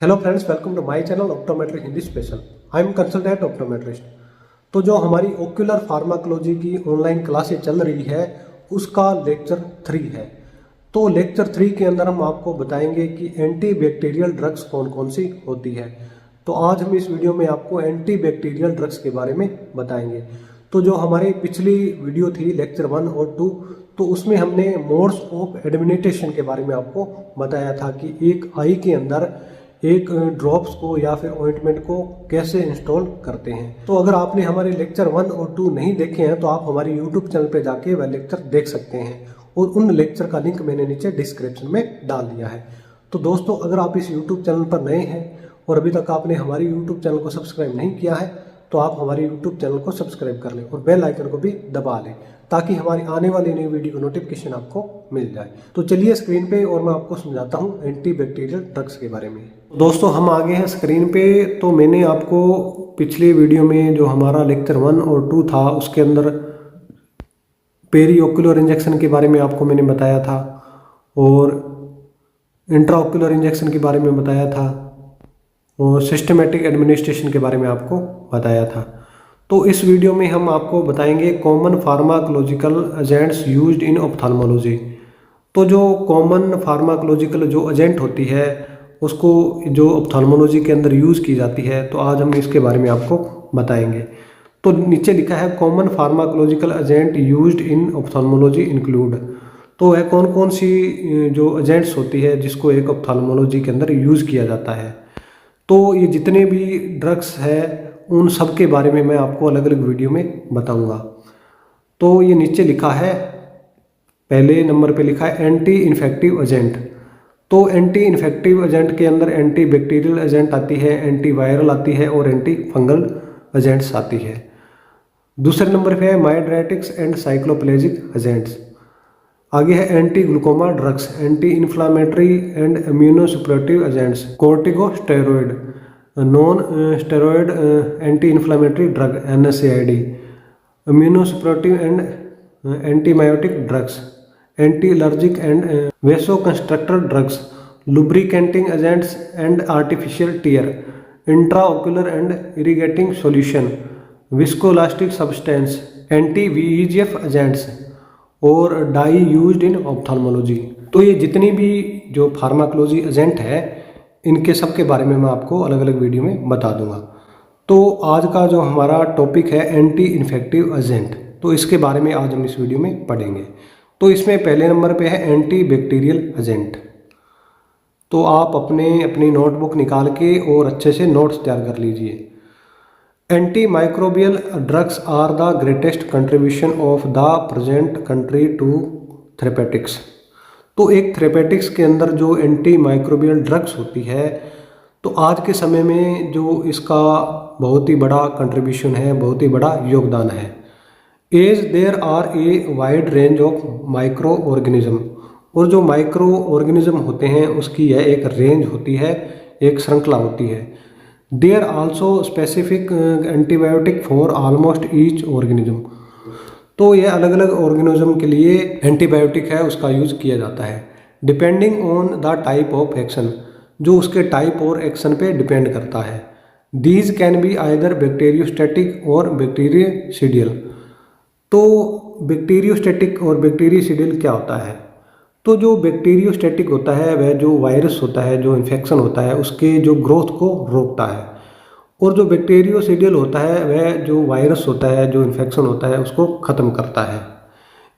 Hello friends, welcome to my channel optometric Hindi special. I am consultant optometrist. तो जो हमारी ocular pharmacology की online classes चल रही है उसका लेक्चर 3 है। तो लेक्चर 3 के अंदर हम आपको बताएंगे कि एंटी बैक्टीरियल ड्रग्स कौन कौन सी होती है। तो आज हम इस वीडियो में आपको एंटी बैक्टीरियल ड्रग्स के बारे में बताएंगे। तो जो हमारी पिछली वीडियो थी लेक्चर 1 और 2, तो उसमें हमने मोड्स ऑफ एडमिनिस्ट्रेशन के बारे में आपको बताया था कि एक आई के अंदर एक ड्रॉप्स को या फिर ऑइंटमेंट को कैसे इंस्टॉल करते हैं। तो अगर आपने हमारे लेक्चर 1 और 2 नहीं देखे हैं तो आप हमारे यूट्यूब चैनल पे जाके वह लेक्चर देख सकते हैं और उन लेक्चर का लिंक मैंने नीचे डिस्क्रिप्शन में डाल दिया है। तो दोस्तों, अगर आप इस यूट्यूब चैनल पर नए हैं और अभी तक आपने हमारे यूट्यूब चैनल को सब्सक्राइब नहीं किया है तो आप हमारे यूट्यूब चैनल को सब्सक्राइब कर लें और बेल आइकन को भी दबा लें ताकि हमारी आने वाली नई वीडियो का नोटिफिकेशन आपको मिल जाए। तो चलिए स्क्रीन पे और मैं आपको समझाता हूँ एंटी बैक्टीरियल ड्रग्स के बारे में। दोस्तों, हम आ गए हैं स्क्रीन पे। तो मैंने आपको पिछले वीडियो में जो हमारा लेक्चर 1 और 2 था उसके अंदर पेरीओक्यूलर इंजेक्शन के बारे में आपको मैंने बताया था और इंट्राओक्यूलर इंजेक्शन के बारे में बताया था और सिस्टमेटिक एडमिनिस्ट्रेशन के बारे में आपको बताया था। तो इस वीडियो में हम आपको बताएंगे common pharmacological agents used in ophthalmology. तो जो कॉमन फार्माकोलॉजिकल जो एजेंट होती है उसको जो ऑप्थेल्मोलॉजी के अंदर यूज़ की जाती है, तो आज हम इसके बारे में आपको बताएंगे। तो नीचे लिखा है common pharmacological agent used in ophthalmology include. तो वह कौन कौन सी जो एजेंट्स होती है जिसको एक ऑप्थेल्मोलॉजी के अंदर यूज़ किया जाता है। तो ये जितने भी ड्रग्स है उन सब के बारे में मैं आपको अलग अलग वीडियो में बताऊंगा। तो ये नीचे लिखा है, पहले नंबर पे लिखा है एंटी इन्फेक्टिव एजेंट। तो एंटी इन्फेक्टिव एजेंट के अंदर एंटी बैक्टीरियल एजेंट आती है, एंटी वायरल आती है और एंटी फंगल एजेंट्स आती है। दूसरे नंबर पे है माइड्रेटिक्स एंड साइक्लोप्लेजिक एजेंट्स। आगे है anti glaucoma drugs, anti inflammatory and immunosuppressive agents, corticosteroid, non steroid anti inflammatory drug NSAID, immunosuppressive and antibiotic drugs, anti allergic and vasoconstrictor drugs, lubricating agents and artificial tear, intraocular and irrigating solution, viscoelastic substance, anti VEGF agents और dye used in ophthalmology. तो ये जितनी भी जो pharmacology agent है इनके सब के बारे में मैं आपको अलग अलग वीडियो में बता दूंगा। तो आज का जो हमारा टॉपिक है एंटी इन्फेक्टिव एजेंट, तो इसके बारे में आज हम इस वीडियो में पढ़ेंगे। तो इसमें पहले नंबर पे है एंटी बैक्टीरियल एजेंट। तो आप अपनी नोटबुक निकाल के और अच्छे से नोट्स तैयार कर लीजिए। Antimicrobial drugs are the greatest contribution of the present country to therapeutics. तो एक थेरेपेटिक्स के अंदर जो एंटी माइक्रोबियल ड्रग्स होती है, तो आज के समय में जो इसका बहुत ही बड़ा कंट्रीब्यूशन है, बहुत ही बड़ा योगदान है। As there are a wide range of microorganism, और जो माइक्रो ऑर्गेनिज्म होते हैं उसकी यह एक रेंज होती है, एक श्रृंखला होती है। There also specific antibiotic for almost each organism. तो यह अलग अलग ऑर्गेनिज्म के लिए एंटीबायोटिक है उसका यूज किया जाता है depending on the type of action, जो उसके टाइप और एक्शन पे डिपेंड करता है। These can be either bacteriostatic और बैक्टीरियसिडियल। तो बैक्टीरियोस्टैटिक और बैक्टीरियसिडियल क्या होता है? तो जो बैक्टीरियोस्टैटिक होता है वह जो वायरस होता है, जो इन्फेक्शन होता है उसके जो ग्रोथ को रोकता है, और जो बैक्टीरियोसिडियल होता है वह जो वायरस होता है, जो इन्फेक्शन होता है उसको ख़त्म करता है।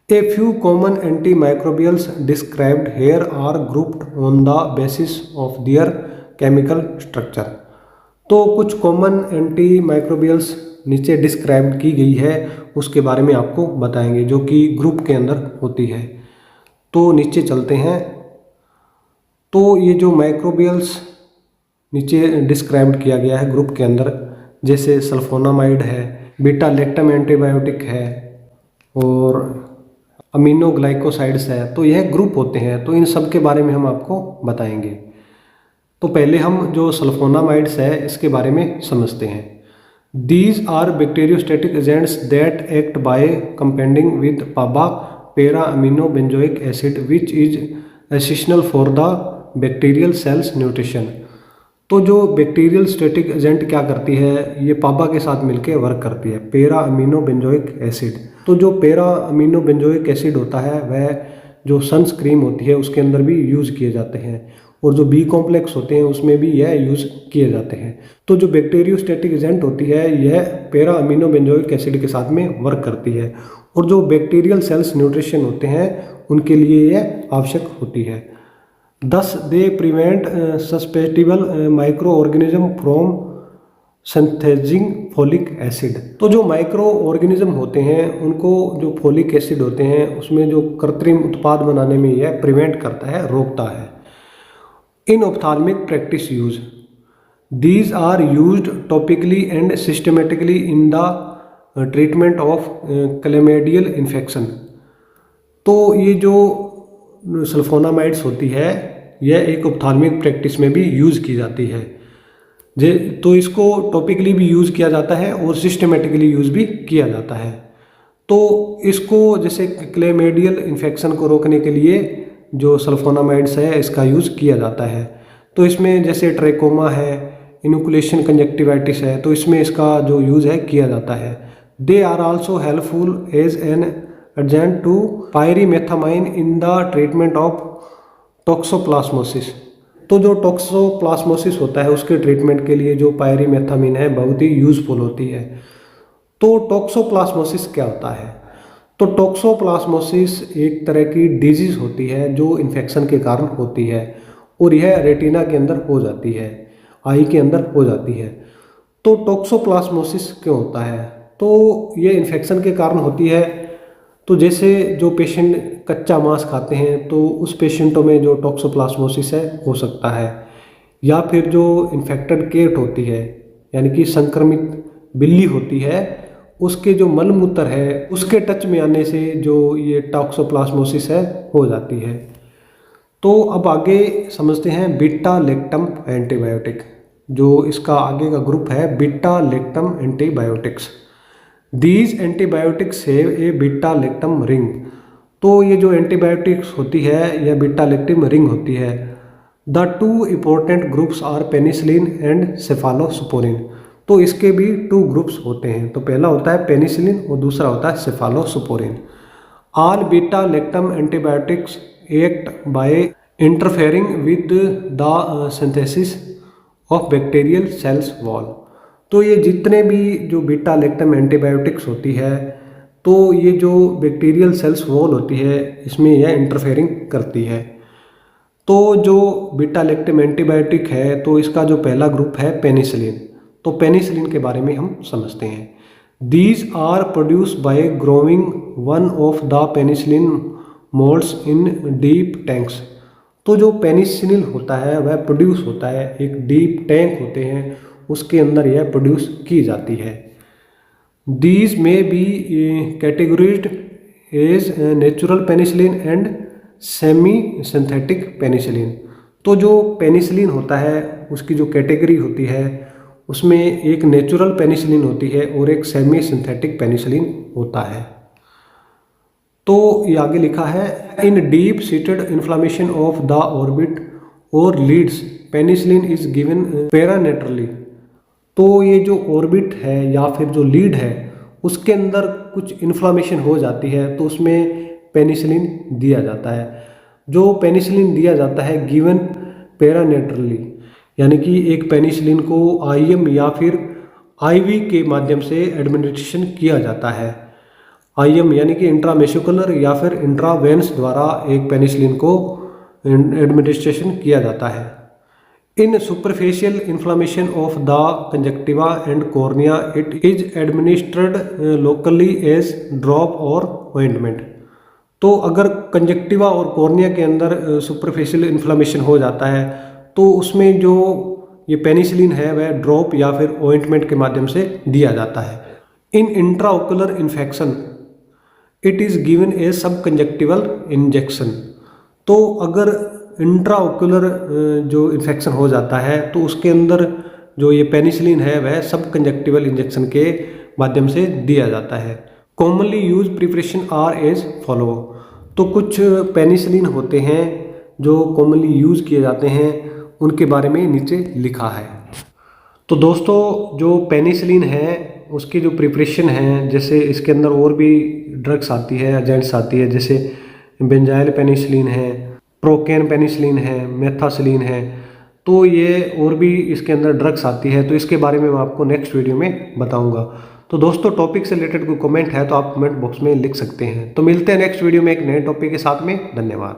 A few common antimicrobials described here are grouped on the basis of their chemical structure. तो कुछ कॉमन एंटी माइक्रोबियल्स नीचे डिस्क्राइब की गई है, उसके बारे में आपको बताएंगे जो कि ग्रुप के अंदर होती है। तो नीचे चलते हैं। तो ये जो माइक्रोबियल्स नीचे डिस्क्राइब किया गया है ग्रुप के अंदर, जैसे सल्फोनामाइड है, बीटा लैक्टम एंटीबायोटिक है और अमीनोग्लाइकोसाइड्स है। तो यह ग्रुप होते हैं, तो इन सब के बारे में हम आपको बताएंगे। तो पहले हम जो सल्फोनामाइड्स है इसके बारे में समझते हैं। These are bacteriostatic agents that act by compounding with PABA para amino benzoic acid which is essential for the bacterial cells nutrition. तो जो बैक्टीरियल स्टैटिक एजेंट क्या करती है, ये पापा के साथ मिलकर वर्क करती है, पैरा अमीनो बेंजोइक एसिड। तो जो पैरा अमीनो बेंजोइक एसिड होता है वह जो सनस्क्रीन होती है उसके अंदर भी यूज़ किए जाते हैं, और जो बी कॉम्प्लेक्स होते हैं उसमें भी यह यूज़ किए जाते हैं। तो जो बैक्टीरियोस्टैटिक एजेंट होती है यह पैरा अमीनो बेंजोइक एसिड के साथ में वर्क करती है, और जो बैक्टीरियल सेल्स न्यूट्रिशन होते हैं उनके लिए यह आवश्यक होती है। Thus they prevent susceptible microorganism from synthesizing folic acid। तो जो माइक्रो ऑर्गेनिज्म होते हैं उनको जो फोलिक एसिड होते हैं उसमें जो कृत्रिम उत्पाद बनाने में यह प्रिवेंट करता है, रोकता है। In ophthalmic practice use these are used topically and systematically in the treatment of chlamydial infection. तो ये जो सल्फोनामाइड्स होती है यह एक ऑप्थाल्मिक प्रैक्टिस में भी यूज़ की जाती है। तो इसको टॉपिकली भी यूज़ किया जाता है और सिस्टमेटिकली यूज़ भी किया जाता है। तो इसको जैसे क्लेमेडियल इन्फेक्शन को रोकने के लिए जो सल्फोनामाइड्स है इसका यूज़ किया जाता है। तो इसमें जैसे ट्रैकोमा है, इनोकुलेशन कंजक्टिवाइटिस है, तो इसमें इसका जो यूज़ है किया जाता है। They are also helpful as an agent to pyrimethamine in the treatment of toxoplasmosis. तो जो टॉक्सोप्लाज्मोसिस होता है उसके ट्रीटमेंट के लिए जो पायरीमेथामाइन है बहुत ही यूजफुल होती है। तो टॉक्सोप्लाज्मोसिस क्या होता है? तो टॉक्सोप्लाज्मोसिस एक तरह की डिजीज होती है जो इन्फेक्शन के कारण होती है, और यह रेटिना के अंदर हो जाती है, आई के अंदर हो जाती है। तो टॉक्सोप्लाज्मोसिस क्यों होता है? तो ये इन्फेक्शन के कारण होती है। तो जैसे जो पेशेंट कच्चा मांस खाते हैं तो उस पेशेंटों में जो टॉक्सोप्लाज्मोसिस है हो सकता है, या फिर जो इन्फेक्टेड कैट होती है यानी कि संक्रमित बिल्ली होती है उसके जो मलमूत्र है उसके टच में आने से जो ये टॉक्सोप्लाज्मोसिस है हो जाती है। तो अब आगे समझते हैं बीटा लैक्टम एंटीबायोटिक। जो इसका आगे का ग्रुप है beta lactam antibiotics. These antibiotics have a beta lactam ring. तो ये जो एंटीबायोटिक्स होती है यह बीटा लैक्टम रिंग होती है। The two important groups are penicillin and cephalosporin. तो इसके भी टू ग्रुप्स होते हैं। तो पहला होता है पेनिसिलिन और दूसरा होता है cephalosporin. All beta lactam antibiotics act by interfering with the synthesis of bacterial cells wall. तो ये जितने भी जो बीटा लैक्टम एंटीबायोटिक्स होती है तो ये जो बैक्टीरियल सेल्स वॉल होती है इसमें यह इंटरफेयरिंग करती है। तो जो बीटा लैक्टम एंटीबायोटिक है तो इसका जो पहला ग्रुप है पेनिसिलिन। तो पेनिसिलिन के बारे में हम समझते हैं। These are produce by growing one of the penicillin moulds in deep tanks. तो जो पेनिसिलिन होता है वह प्रोड्यूस होता है, एक डीप टैंक होते हैं उसके अंदर यह प्रोड्यूस की जाती है। दीज में be categories as natural penicillin and semi synthetic penicillin. तो जो पेनिसिलिन होता है उसकी जो कैटेगरी होती है उसमें एक नेचुरल पेनिसिलिन होती है और एक सेमी सिंथेटिक पेनिसिलिन होता है। तो ये आगे लिखा है इन deep seated inflammation of the orbit और लीड्स पेनिसिलिन इज गिवन पैरानेट्रली। तो ये जो ऑर्बिट है या फिर जो लीड है उसके अंदर कुछ इन्फ्लामेशन हो जाती है तो उसमें पेनिसिलिन दिया जाता है। जो पेनिसिलिन दिया जाता है गिवन पैरानेट्रली, यानी कि एक पेनिसिलिन को आईएम या फिर आईवी के माध्यम से एडमिनिस्ट्रेशन किया जाता है। आईएम यानी कि इंट्रामेस्कुलर या फिर इंट्रावेन्स द्वारा एक पेनिसिलिन को एडमिनिस्ट्रेशन किया जाता है। In superficial inflammation of the conjunctiva and cornea it is administered locally as drop और ऑइंटमेंट। तो अगर कंजक्टिवा और कॉर्निया के अंदर सुपरफिशियल इन्फ्लामेशन हो जाता है तो उसमें जो ये पेनिसिलिन है वह ड्रॉप या फिर ऑइंटमेंट के माध्यम से दिया जाता है। In intraocular infection it is given a sub conjunctival injection. तो अगर इंट्राओकुलर जो इन्फेक्शन हो जाता है तो उसके अंदर जो ये पेनिसिलिन है वह सब कंजक्टिवल इंजेक्शन के माध्यम से दिया जाता है। Commonly use preparation are as follow. तो कुछ पेनिसिलिन होते हैं जो कॉमनली यूज किए जाते हैं उनके बारे में नीचे लिखा है। तो दोस्तों जो पेनिसिलिन है उसकी जो प्रिपरेशन है, जैसे इसके अंदर और भी ड्रग्स आती है, एजेंट्स आती है, जैसे बेंजाइल पेनिसिलिन है, प्रोकेन पेनिसिलिन है, मेथासिलिन है, तो ये और भी इसके अंदर ड्रग्स आती है। तो इसके बारे में मैं आपको नेक्स्ट वीडियो में बताऊंगा। तो दोस्तों टॉपिक से रिलेटेड कोई कमेंट है तो आप कमेंट बॉक्स में लिख सकते हैं। तो मिलते हैं नेक्स्ट वीडियो में एक नए टॉपिक के साथ में। धन्यवाद।